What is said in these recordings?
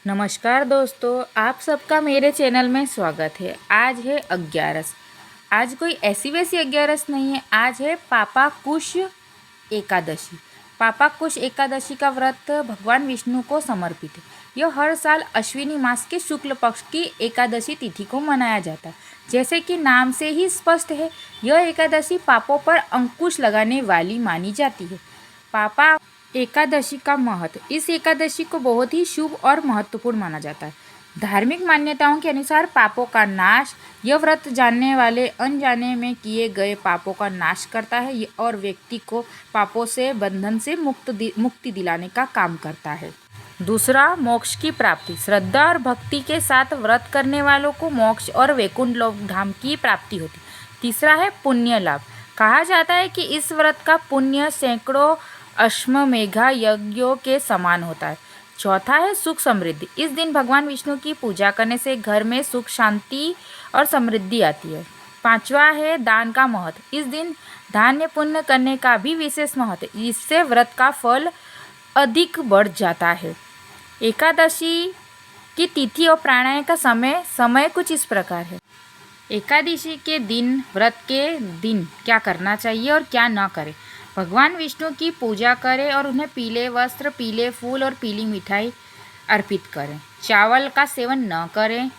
नमस्कार दोस्तों, आप सबका मेरे चैनल में स्वागत है। आज है 11। आज कोई ऐसी वैसी 11 नहीं है, आज है पापा कुश एकादशी। पापा कुश एकादशी का व्रत भगवान विष्णु को समर्पित है। यह हर साल अश्विनी मास के शुक्ल पक्ष की एकादशी तिथि को मनाया जाता है। जैसे कि नाम से ही स्पष्ट है, यह एकादशी पापों पर अंकुश लगाने वाली मानी जाती है। पापा एकादशी का महत्व। इस एकादशी को बहुत ही शुभ और महत्वपूर्ण माना जाता है। धार्मिक मान्यताओं के अनुसार पापों का नाश, यह व्रत जानने वाले अनजाने में किए गए पापों का नाश करता है और व्यक्ति को पापों से बंधन से मुक्ति दिलाने का काम करता है। दूसरा, मोक्ष की प्राप्ति। श्रद्धा और भक्ति के साथ व्रत करने वालों को मोक्ष और वैकुंठ लोक धाम की प्राप्ति होती। तीसरा है पुण्य लाभ। कहा जाता है कि इस व्रत का पुण्य सैकड़ों अश्वमेधा यज्ञों के समान होता है। चौथा है सुख समृद्धि। इस दिन भगवान विष्णु की पूजा करने से घर में सुख, शांति और समृद्धि आती है। पांचवा है दान का महत्व। इस दिन दान पुण्य करने का भी विशेष महत्व है। इससे व्रत का फल अधिक बढ़ जाता है। एकादशी की तिथि और प्राणायाम का समय कुछ इस प्रकार है। एकादशी के दिन, व्रत के दिन क्या करना चाहिए और क्या न करें। भगवान विष्णु की पूजा करें और उन्हें पीले वस्त्र, पीले फूल और पीली मिठाई अर्पित करें। चावल का सेवन न करें,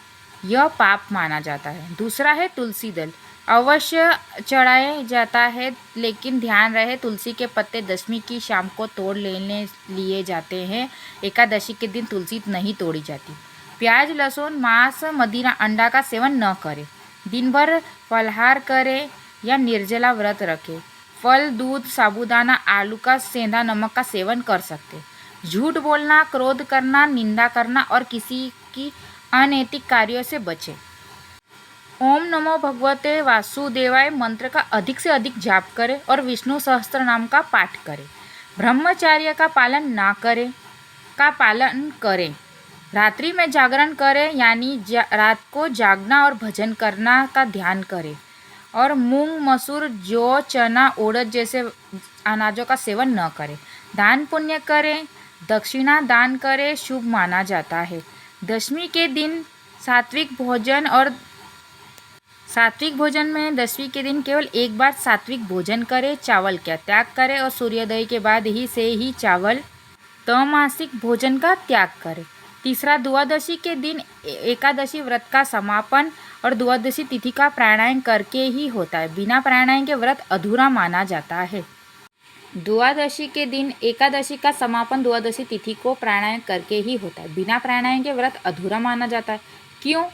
यह पाप माना जाता है। दूसरा है तुलसी दल। अवश्य चढ़ाया जाता है, लेकिन ध्यान रहे तुलसी के पत्ते दशमी की शाम को तोड़ लेने लिए जाते हैं। एकादशी के दिन तुलसी नहीं तोड़ी जाती। प्याज, लहसुन, मांस, मदिरा, अंडा का सेवन न करें। दिन भर फलाहार करें या निर्जला व्रत रखें। फल, दूध, साबूदाना, आलू का सेंधा नमक का सेवन कर सकते। झूठ बोलना, क्रोध करना, निंदा करना और किसी की अनैतिक कार्यों से बचें। ओम नमो भगवते वासुदेवाय मंत्र का अधिक से अधिक जाप करें और विष्णु सहस्त्र नाम का पाठ करें। ब्रह्मचर्य का पालन करें। रात्रि में जागरण करें, यानी रात को जागना और भजन करना का ध्यान करें। और मूंग, मसूर, जौ, चना, उड़द जैसे अनाजों का सेवन न करें। दान पुण्य करें, दक्षिणा दान करें, शुभ माना जाता है। दशमी के दिन सात्विक भोजन में दशमी के दिन केवल एक बार सात्विक भोजन करें, चावल का त्याग करें और सूर्योदय के बाद ही चावल तमासिक भोजन का त्याग करें। तीसरा, द्वादशी के दिन एकादशी व्रत का समापन और द्वादशी तिथि का प्राणायाम करके ही होता है। बिना प्राणायाम के व्रत अधूरा माना जाता है। द्वादशी के दिन एकादशी का समापन द्वादशी तिथि को प्राणायाम करके ही होता है। बिना प्राणायाम के व्रत अधूरा माना जाता है। क्यों?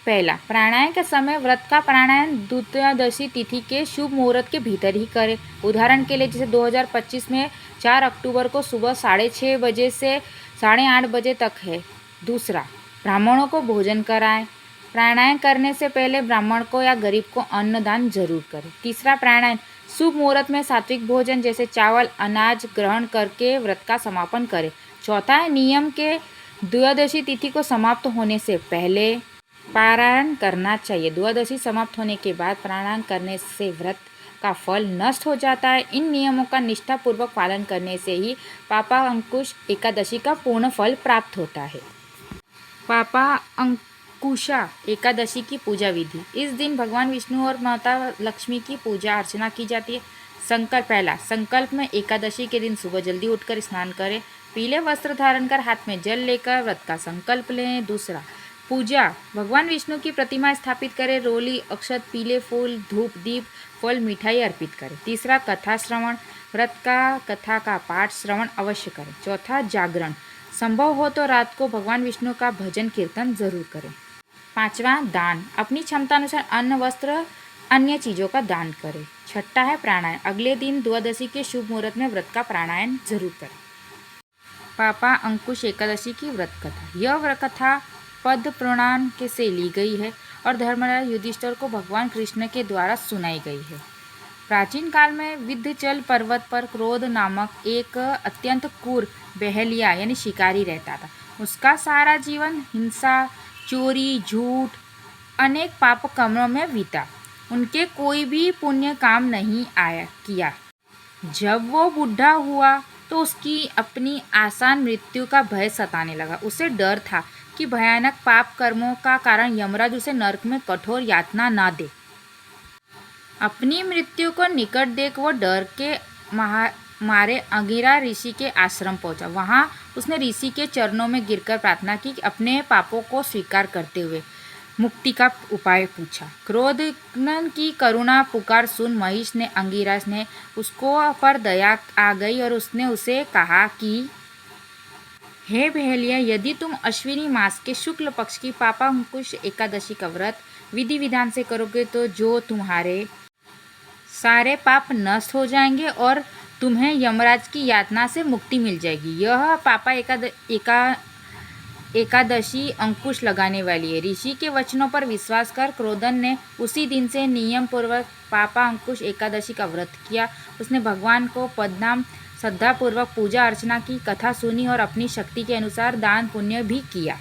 पहला, प्राणायाम के समय व्रत का प्राणायाम द्वादशी तिथि के शुभ मुहूर्त के भीतर ही करें। उदाहरण के लिए जैसे 2025 में 4 अक्टूबर को सुबह 6:30 बजे से 8:30 बजे तक है। दूसरा, ब्राह्मणों को भोजन कराएं। प्राणायाम करने से पहले ब्राह्मण को या गरीब को अन्नदान जरूर करें। तीसरा, प्राणायाम शुभ मुहूर्त में सात्विक भोजन जैसे चावल, अनाज ग्रहण करके व्रत का समापन करें। चौथा है नियम के द्वादशी तिथि को समाप्त होने से पहले पारायण करना चाहिए। द्वादशी समाप्त होने के बाद प्राणायाम करने से व्रत का फल नष्ट हो जाता है। इन नियमों का निष्ठापूर्वक पालन करने से ही पापा अंकुश एकादशी का पूर्ण फल प्राप्त होता है। पापा अंकुशा एकादशी की पूजा विधि। इस दिन भगवान विष्णु और माता लक्ष्मी की पूजा अर्चना की जाती है। संकल्प। पहला संकल्प में एकादशी के दिन सुबह जल्दी उठकर स्नान करें। पीले वस्त्र धारण कर हाथ में जल लेकर व्रत का संकल्प लें। दूसरा, पूजा। भगवान विष्णु की प्रतिमा स्थापित करें। रोली, अक्षत, पीले फूल, धूप, दीप, फल, मिठाई अर्पित करें। तीसरा, कथा श्रवण। व्रत का कथा का पाठ श्रवण अवश्य करें। चौथा, जागरण। संभव हो तो रात को भगवान विष्णु का भजन कीर्तन जरूर करें। पांचवा, दान। अपनी क्षमता अनुसार अन्न, वस्त्र, अन्य चीज़ों का दान करें। छठा है प्राणायाम। अगले दिन द्वादशी के शुभ मुहूर्त में व्रत का प्राणायाम जरूर करें। पापा अंकुश एकादशी की व्रत कथा। यह व्रत कथा पद्म पुराण के से ली गई है और धर्मराज युधिष्ठिर को भगवान कृष्ण के द्वारा सुनाई गई है। प्राचीन काल में विंध्याचल पर्वत पर क्रोध नामक एक अत्यंत क्रूर बहेलिया यानी शिकारी रहता था। उसका सारा जीवन हिंसा, चोरी, झूठ, अनेक पाप कर्मों में बीता। उनके कोई भी पुण्य काम नहीं किया। जब वो बूढ़ा हुआ तो उसकी अपनी आसान मृत्यु का भय सताने लगा। उसे डर था कि भयानक पाप कर्मों का कारण यमराज उसे नरक में कठोर यातना न दे। अपनी मृत्यु को निकट देख वो डर के मारे अंगिरा ऋषि के आश्रम पहुंचा। वहां उसने ऋषि के चरणों में गिरकर प्रार्थना की, अपने पापों को स्वीकार करते हुए मुक्ति का उपाय पूछा। क्रोधन की करुणा पुकार सुन महिष ने अंगिराज ने उसको पर दया आ गई और उसने उसे कहा कि हे बहेलिया, यदि तुम अश्विनी मास के शुक्ल पक्ष की पापांकुश एकादशी का व्रत विधि विधान से करोगे तो जो तुम्हारे सारे पाप नष्ट हो जाएंगे और तुम्हें यमराज की यातना से मुक्ति मिल जाएगी। यह पापा एकादशी अंकुश लगाने वाली है। ऋषि के वचनों पर विश्वास कर क्रोधन ने उसी दिन से नियम पूर्वक पापा अंकुश एकादशी का व्रत किया। उसने भगवान को पदनाम श्रद्धापूर्वक पूजा अर्चना की, कथा सुनी और अपनी शक्ति के अनुसार दान पुण्य भी किया।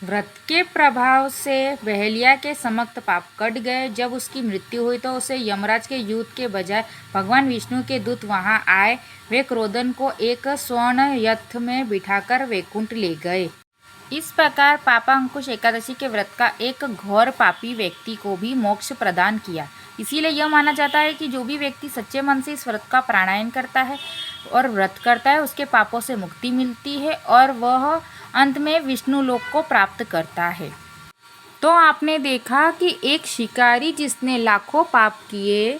व्रत के प्रभाव से बहेलिया के समस्त पाप कट गए। जब उसकी मृत्यु हुई तो उसे यमराज के युद्ध के बजाय भगवान विष्णु के दूत वहां आए। वे क्रोधन को एक स्वर्ण रथ में बिठाकर वैकुंठ ले गए। इस प्रकार पापा अंकुश एकादशी के व्रत का एक घोर पापी व्यक्ति को भी मोक्ष प्रदान किया। इसीलिए यह माना जाता है कि जो भी व्यक्ति सच्चे मन से इस व्रत का प्राणायाम करता है और व्रत करता है उसके पापों से मुक्ति मिलती है और वह अंत में विष्णु लोक को प्राप्त करता है। तो आपने देखा कि एक शिकारी जिसने लाखों पाप किए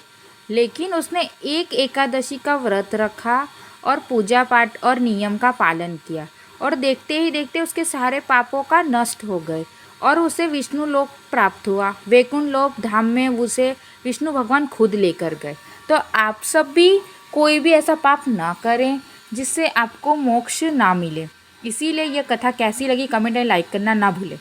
लेकिन उसने एक एकादशी का व्रत रखा और पूजा पाठ और नियम का पालन किया और देखते ही देखते उसके सारे पापों का नष्ट हो गए और उसे विष्णु लोक प्राप्त हुआ। वैकुंठ लोक धाम में उसे विष्णु भगवान खुद लेकर गए। तो आप सब भी कोई भी ऐसा पाप ना करें जिससे आपको मोक्ष ना मिले। इसीलिए यह कथा कैसी लगी कमेंट में लाइक करना ना भूलें।